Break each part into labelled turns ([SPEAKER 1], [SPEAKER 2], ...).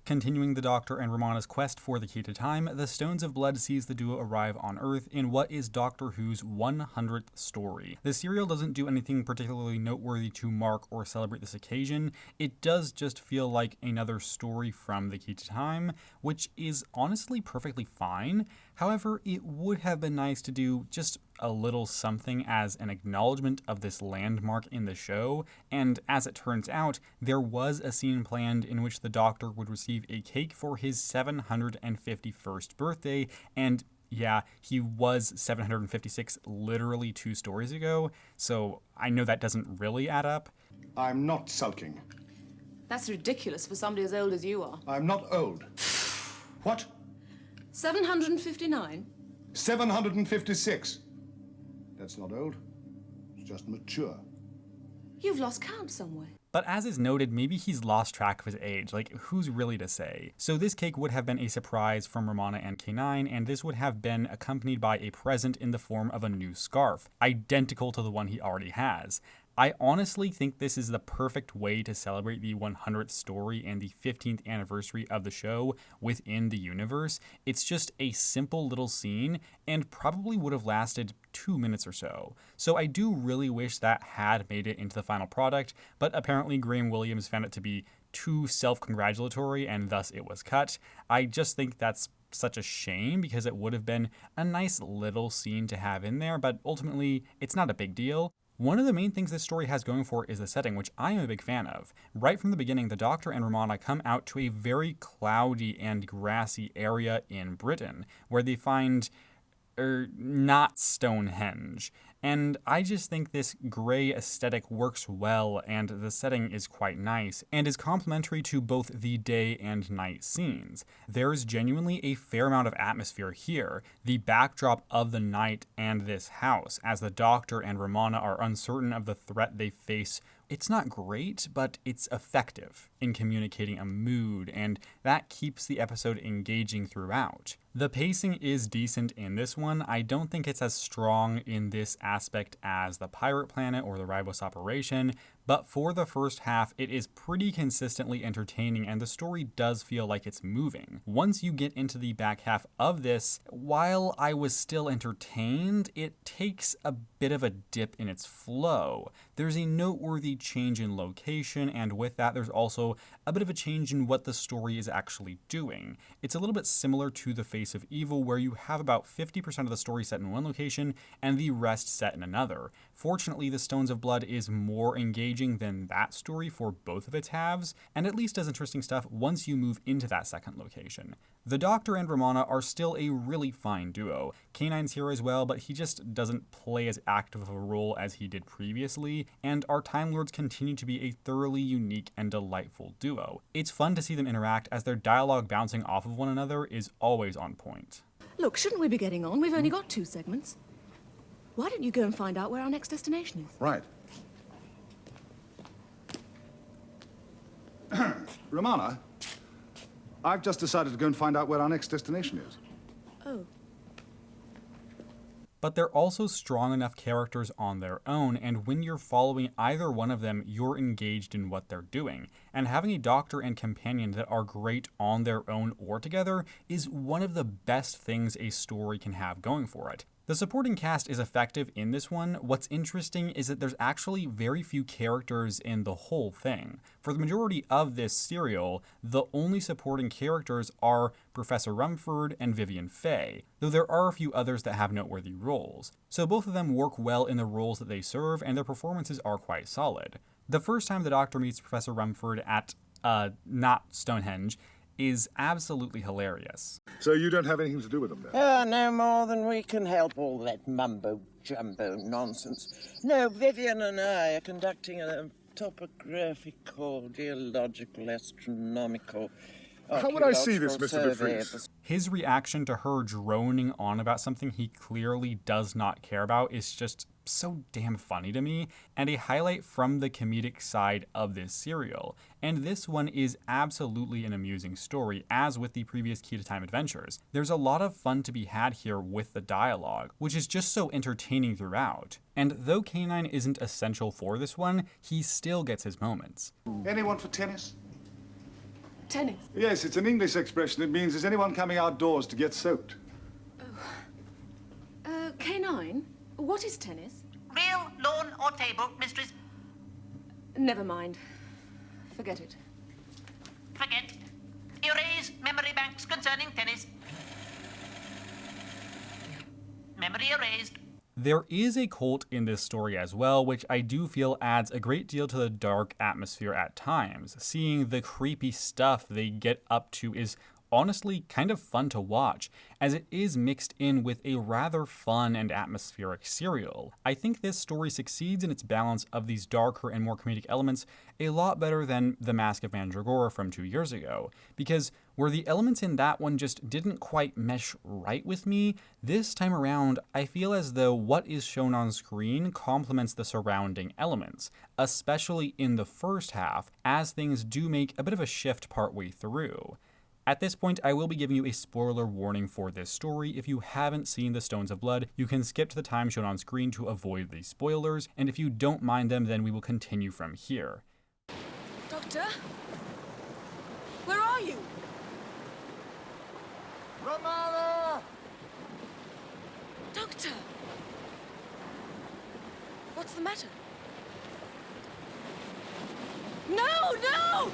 [SPEAKER 1] Continuing the Doctor and Romana's quest for the Key to Time, the Stones of Blood sees the duo arrive on Earth in what is Doctor Who's 100th story. The serial doesn't do anything particularly noteworthy to mark or celebrate this occasion. It does just feel like another story from the Key to Time, which is honestly perfectly fine. However, it would have been nice to do just a little something as an acknowledgement of this landmark in the show, and as it turns out, there was a scene planned in which the Doctor would receive a cake for his 751st birthday, and yeah, he was 756 literally 2 stories ago, so I know that doesn't really add up.
[SPEAKER 2] I'm not sulking.
[SPEAKER 3] That's ridiculous for somebody as old as you are.
[SPEAKER 2] I'm not old. What?
[SPEAKER 3] 759?
[SPEAKER 2] 756. That's not old. It's just mature.
[SPEAKER 3] You've lost count somewhere.
[SPEAKER 1] But as is noted, maybe he's lost track of his age, like who's really to say? So this cake would have been a surprise from Romana and K9, and this would have been accompanied by a present in the form of a new scarf, identical to the one he already has. I honestly think this is the perfect way to celebrate the 100th story and the 15th anniversary of the show within the universe. It's just a simple little scene and probably would have lasted 2 minutes or so. So I do really wish that had made it into the final product, but apparently Graham Williams found it to be too self-congratulatory and thus it was cut. I just think that's such a shame because it would have been a nice little scene to have in there, but ultimately it's not a big deal. One of the main things this story has going for is the setting, which I am a big fan of. Right from the beginning, the Doctor and Romana come out to a very cloudy and grassy area in Britain, where they find not Stonehenge. And I just think this gray aesthetic works well, and the setting is quite nice, and is complementary to both the day and night scenes. There is genuinely a fair amount of atmosphere here, the backdrop of the night and this house, as the Doctor and Romana are uncertain of the threat they face. It's not great, but it's effective in communicating a mood, and that keeps the episode engaging throughout. The pacing is decent in this one. I don't think it's as strong in this aspect as the Pirate Planet or the Ribos Operation, but for the first half, it is pretty consistently entertaining and the story does feel like it's moving. Once you get into the back half of this, while I was still entertained, it takes a bit of a dip in its flow. There's a noteworthy change in location, and with that, there's also a bit of a change in what the story is actually doing. It's a little bit similar to The Face of Evil, where you have about 50% of the story set in one location and the rest set in another. Fortunately, The Stones of Blood is more engaging than that story for both of its halves, and at least does interesting stuff once you move into that second location. The Doctor and Romana are still a really fine duo. K9's here as well, but he just doesn't play as active of a role as he did previously, and our Time Lords continue to be a thoroughly unique and delightful duo. It's fun to see them interact, as their dialogue bouncing off of one another is always on point.
[SPEAKER 3] Look, shouldn't we be getting on? We've only got 2 segments. Why don't you go and find out where our next destination is?
[SPEAKER 2] Right. Romana, I've just decided to go and find out where our next destination is.
[SPEAKER 3] Oh.
[SPEAKER 1] But they're also strong enough characters on their own, and when you're following either one of them, you're engaged in what they're doing. And having a Doctor and companion that are great on their own or together is one of the best things a story can have going for it. The supporting cast is effective in this one. What's interesting is that there's actually very few characters in the whole thing. For the majority of this serial, the only supporting characters are Professor Rumford and Vivian Fay, though there are a few others that have noteworthy roles. So both of them work well in the roles that they serve, and their performances are quite solid. The first time the Doctor meets Professor Rumford at, not Stonehenge, is absolutely hilarious.
[SPEAKER 2] So you don't have anything to do with them then?
[SPEAKER 4] No more than we can help all that mumbo-jumbo nonsense. No, Vivian and I are conducting a topographical, geological, astronomical...
[SPEAKER 2] How would I see this, Mr. De Vries?
[SPEAKER 1] His reaction to her droning on about something he clearly does not care about is just so damn funny to me, and a highlight from the comedic side of this serial. And this one is absolutely an amusing story, as with the previous Key to Time adventures. There's a lot of fun to be had here with the dialogue, which is just so entertaining throughout. And though K9 isn't essential for this one, he still gets his moments.
[SPEAKER 2] Anyone for tennis?
[SPEAKER 3] Tennis.
[SPEAKER 2] Yes, it's an English expression. It means, is anyone coming outdoors to get soaked?
[SPEAKER 3] K9, what is tennis?
[SPEAKER 5] Real, lawn, or table, mistress?
[SPEAKER 3] Never mind. Forget it.
[SPEAKER 5] Forget. Erase memory banks concerning tennis. Memory erased.
[SPEAKER 1] There is a cult in this story as well, which I do feel adds a great deal to the dark atmosphere at times. Seeing the creepy stuff they get up to is honestly kind of fun to watch, as it is mixed in with a rather fun and atmospheric serial. I think this story succeeds in its balance of these darker and more comedic elements a lot better than The Mask of Mandragora from 2 years ago, because where the elements in that one just didn't quite mesh right with me, this time around I feel as though what is shown on screen complements the surrounding elements, especially in the first half, as things do make a bit of a shift partway through. At this point, I will be giving you a spoiler warning for this story. If you haven't seen The Stones of Blood, you can skip to the time shown on screen to avoid these spoilers, and if you don't mind them, then we will continue from here.
[SPEAKER 3] Doctor? Where are you?
[SPEAKER 2] Romana!
[SPEAKER 3] Doctor! What's the matter? No, no!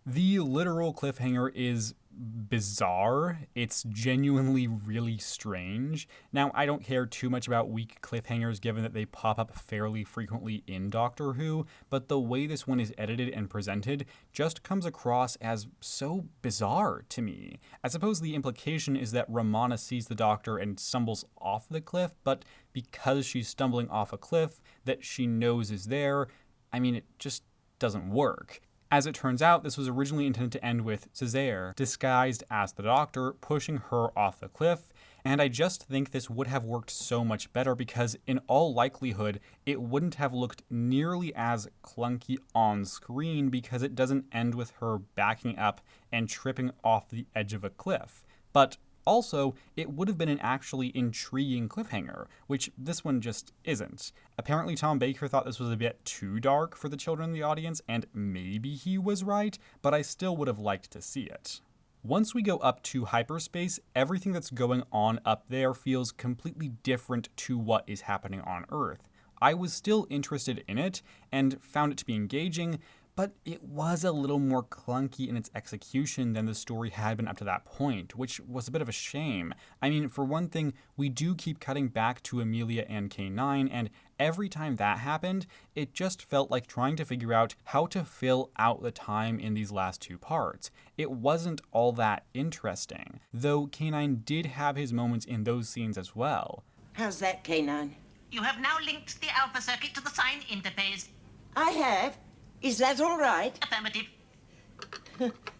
[SPEAKER 1] The literal cliffhanger is bizarre. It's genuinely really strange. Now, I don't care too much about weak cliffhangers given that they pop up fairly frequently in Doctor Who, but the way this one is edited and presented just comes across as so bizarre to me. I suppose the implication is that Romana sees the Doctor and stumbles off the cliff, but because she's stumbling off a cliff that she knows is there, I mean, it just doesn't work. As it turns out, this was originally intended to end with Césaire, disguised as the Doctor, pushing her off the cliff, and I just think this would have worked so much better because in all likelihood, it wouldn't have looked nearly as clunky on screen because it doesn't end with her backing up and tripping off the edge of a cliff. But also, it would have been an actually intriguing cliffhanger, which this one just isn't. Apparently Tom Baker thought this was a bit too dark for the children in the audience, and maybe he was right, but I still would have liked to see it. Once we go up to hyperspace, everything that's going on up there feels completely different to what is happening on Earth. I was still interested in it, and found it to be engaging, but it was a little more clunky in its execution than the story had been up to that point, which was a bit of a shame. I mean, for one thing, we do keep cutting back to Amelia and K9, and every time that happened, it just felt like trying to figure out how to fill out the time in these last two parts. It wasn't all that interesting, though K9 did have his moments in those scenes as well.
[SPEAKER 4] How's that, K9?
[SPEAKER 5] You have now linked the alpha circuit to the sign interface.
[SPEAKER 4] I have. Is that all right?
[SPEAKER 5] Affirmative.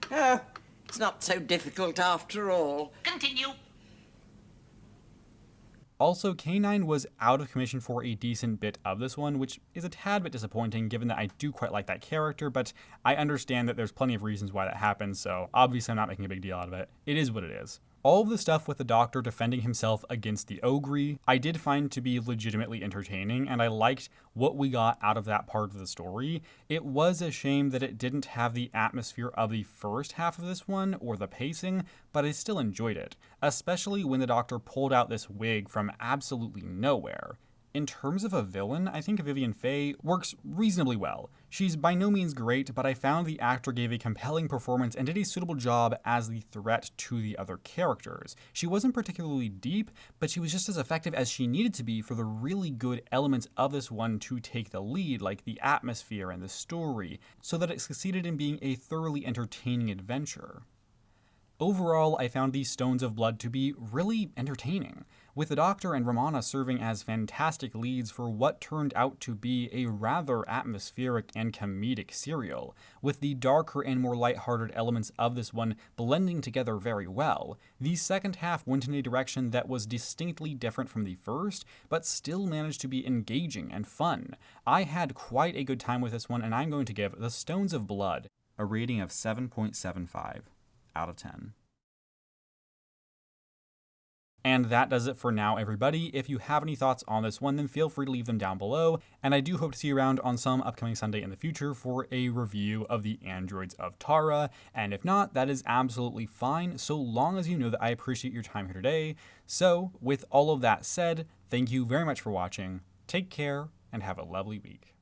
[SPEAKER 4] Oh, it's not so difficult after all.
[SPEAKER 5] Continue.
[SPEAKER 1] Also, K9 was out of commission for a decent bit of this one, which is a tad bit disappointing given that I do quite like that character, but I understand that there's plenty of reasons why that happens, so obviously I'm not making a big deal out of it. It is what it is. All of the stuff with the Doctor defending himself against the Ogre, I did find to be legitimately entertaining, and I liked what we got out of that part of the story. It was a shame that it didn't have the atmosphere of the first half of this one, or the pacing, but I still enjoyed it, especially when the Doctor pulled out this wig from absolutely nowhere. In terms of a villain, I think Vivian Faye works reasonably well. She's by no means great, but I found the actor gave a compelling performance and did a suitable job as the threat to the other characters. She wasn't particularly deep, but she was just as effective as she needed to be for the really good elements of this one to take the lead, like the atmosphere and the story, so that it succeeded in being a thoroughly entertaining adventure. Overall, I found these Stones of Blood to be really entertaining, with the Doctor and Romana serving as fantastic leads for what turned out to be a rather atmospheric and comedic serial, with the darker and more lighthearted elements of this one blending together very well. The second half went in a direction that was distinctly different from the first, but still managed to be engaging and fun. I had quite a good time with this one, and I'm going to give The Stones of Blood a rating of 7.75 out of 10. And that does it for now, everybody. If you have any thoughts on this one, then feel free to leave them down below. And I do hope to see you around on some upcoming Sunday in the future for a review of the Androids of Tara. And if not, that is absolutely fine, so long as you know that I appreciate your time here today. So with all of that said, thank you very much for watching. Take care and have a lovely week.